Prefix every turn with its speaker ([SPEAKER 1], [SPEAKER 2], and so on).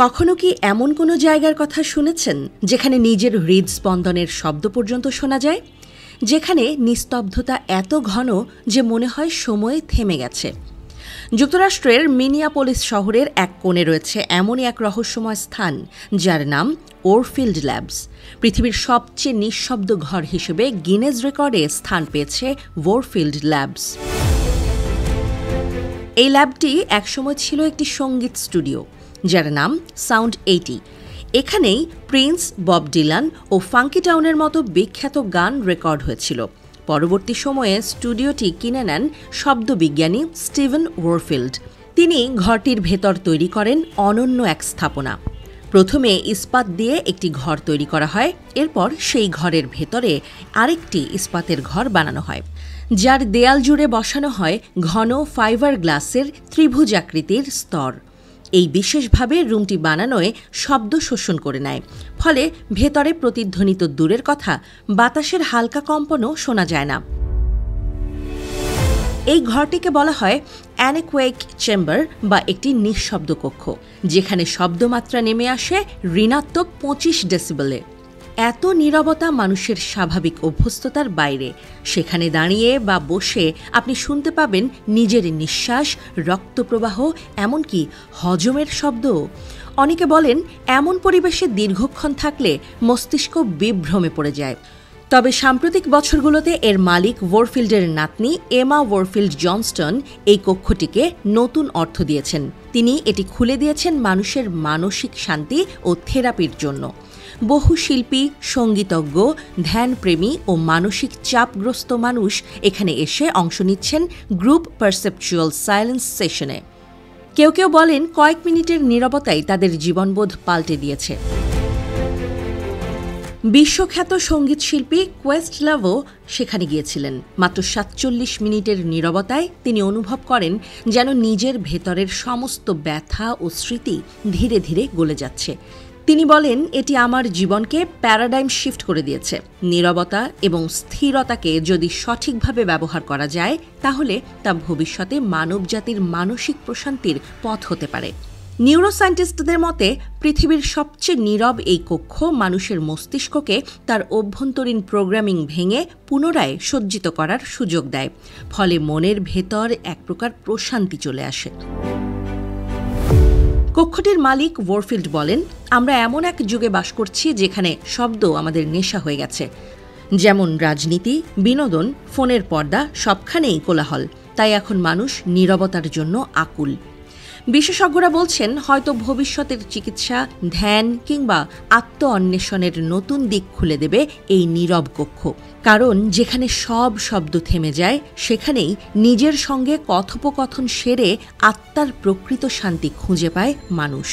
[SPEAKER 1] কখনো কি এমন কোনো জায়গার কথা শুনেছেন যেখানে নিজের হৃদস্পন্দনের শব্দ পর্যন্ত শোনা যায়, যেখানে নিস্তব্ধতা এত ঘন যে মনে হয় সময় থেমে গেছে? যুক্তরাষ্ট্রের মিনিয়াপোলিস শহরের এক কোণে রয়েছে এমনই এক রহস্যময় স্থান যার নাম ওরফিল্ড ল্যাবস। পৃথিবীর সবচেয়ে নিঃশব্দ ঘর হিসেবে গিনেজ রেকর্ডে স্থান পেয়েছে ওরফিল্ড ল্যাবস। এই ল্যাবটি একসময় ছিল একটি সঙ্গীত স্টুডিও যার নাম সাউন্ড 80। এখানেই প্রিন্স, বব ডিলান ও ফাঙ্কি টাউনের মতো বিখ্যাত গান রেকর্ড হয়েছিল। পরবর্তী সময়ে স্টুডিওটি কিনে নেন শব্দবিজ্ঞানী স্টিভেন ওরফিল্ড। তিনি ঘরটির ভেতর তৈরি করেন অনন্য এক স্থাপনা। প্রথমে ইস্পাত দিয়ে একটি ঘর তৈরি করা হয়, এরপর সেই ঘরের ভেতরে আরেকটি ইস্পাতের ঘর বানানো হয়, যার দেয়াল জুড়ে বসানো হয় ঘন ফাইবার গ্লাসের ত্রিভুজাকৃতির স্তর। এই বিশেষভাবে রুমটি বানানোয় শব্দ শোষণ করে নেয়, ফলে ভেতরে প্রতিধ্বনিত দূরের কথা বাতাসের হালকা কম্পনও শোনা যায় না। এই ঘরটিকে বলা হয় অ্যানেকোয়েক চেম্বার বা একটি নিঃশব্দ কক্ষ, যেখানে শব্দমাত্রা নেমে আসে ঋণাত্মক 25 ডেসিবেলে। এত নীরবতা মানুষের স্বাভাবিক অভ্যস্ততার বাইরে। সেখানে দাঁড়িয়ে বা বসে আপনি শুনতে পাবেন নিজের নিঃশ্বাস, রক্তপ্রবাহ, এমনকি হজমের শব্দ। অনেকে বলেন এমন পরিবেশে দীর্ঘক্ষণ থাকলে মস্তিষ্ক বিভ্রমে পড়ে যায়। তবে সাম্প্রতিক বছরগুলোতে এর মালিক ওরফিল্ডের নাতনি এমা ওরফিল্ড জনস্টন এই কক্ষটিকে নতুন অর্থ দিয়েছেন। তিনি এটি খুলে দিয়েছেন মানুষের মানসিক শান্তি ও থেরাপির জন্য। বহু শিল্পী, সঙ্গীতজ্ঞ, ধ্যানপ্রেমী ও মানসিক চাপগ্রস্ত মানুষ এখানে এসে অংশ নিচ্ছেন গ্রুপ পারসেপচুয়াল সাইলেন্স সেশনে। কেউ কেউ বলেন কয়েক মিনিটের নীরবতাই তাদের জীবনবোধ পাল্টে দিয়েছে। বিশ্বখ্যাত সঙ্গীতশিল্পী কোয়েস্টলাভও সেখানে গিয়েছিলেন। মাত্র 47 মিনিটের নীরবতায় তিনি অনুভব করেন যেন নিজের ভেতরের সমস্ত ব্যথা ও স্মৃতি ধীরে ধীরে গলে যাচ্ছে। তিনি বলেন, এটি আমার জীবনকে প্যারাডাইম শিফট করে দিয়েছে। নীরবতা এবং স্থিরতাকে যদি সঠিকভাবে ব্যবহার করা যায়, তাহলে তা ভবিষ্যতে মানবজাতির মানসিক প্রশান্তির পথ হতে পারে। নিউরোসায়েন্টিস্টদের মতে পৃথিবীর সবচেয়ে নীরব এই কক্ষ মানুষের মস্তিষ্ককে তার অভ্যন্তরীণ প্রোগ্রামিং ভেঙে পুনরায় সজ্জিত করার সুযোগ দেয়, ফলে মনের ভেতর এক প্রকার প্রশান্তি চলে আসে। কক্ষটির মালিক ওরফিল্ড বলেন, আমরা এমন এক যুগে বাস করছি যেখানে শব্দ আমাদের নেশা হয়ে গেছে। যেমন রাজনীতি, বিনোদন, ফোনের পর্দা, সবখানেই কোলাহল। তাই এখন মানুষ নীরবতার জন্য আকুল। বিশেষজ্ঞরা বলছেন, হয়তো ভবিষ্যতের চিকিৎসা, ধ্যান কিংবা আত্ম অন্বেষণের নতুন দিক খুলে দেবে এই নীরব কক্ষ। কারণ যেখানে সব শব্দ থেমে যায়, সেখানেই নিজের সঙ্গে কথোপকথন সেরে আত্মার প্রকৃত শান্তি খুঁজে পায় মানুষ।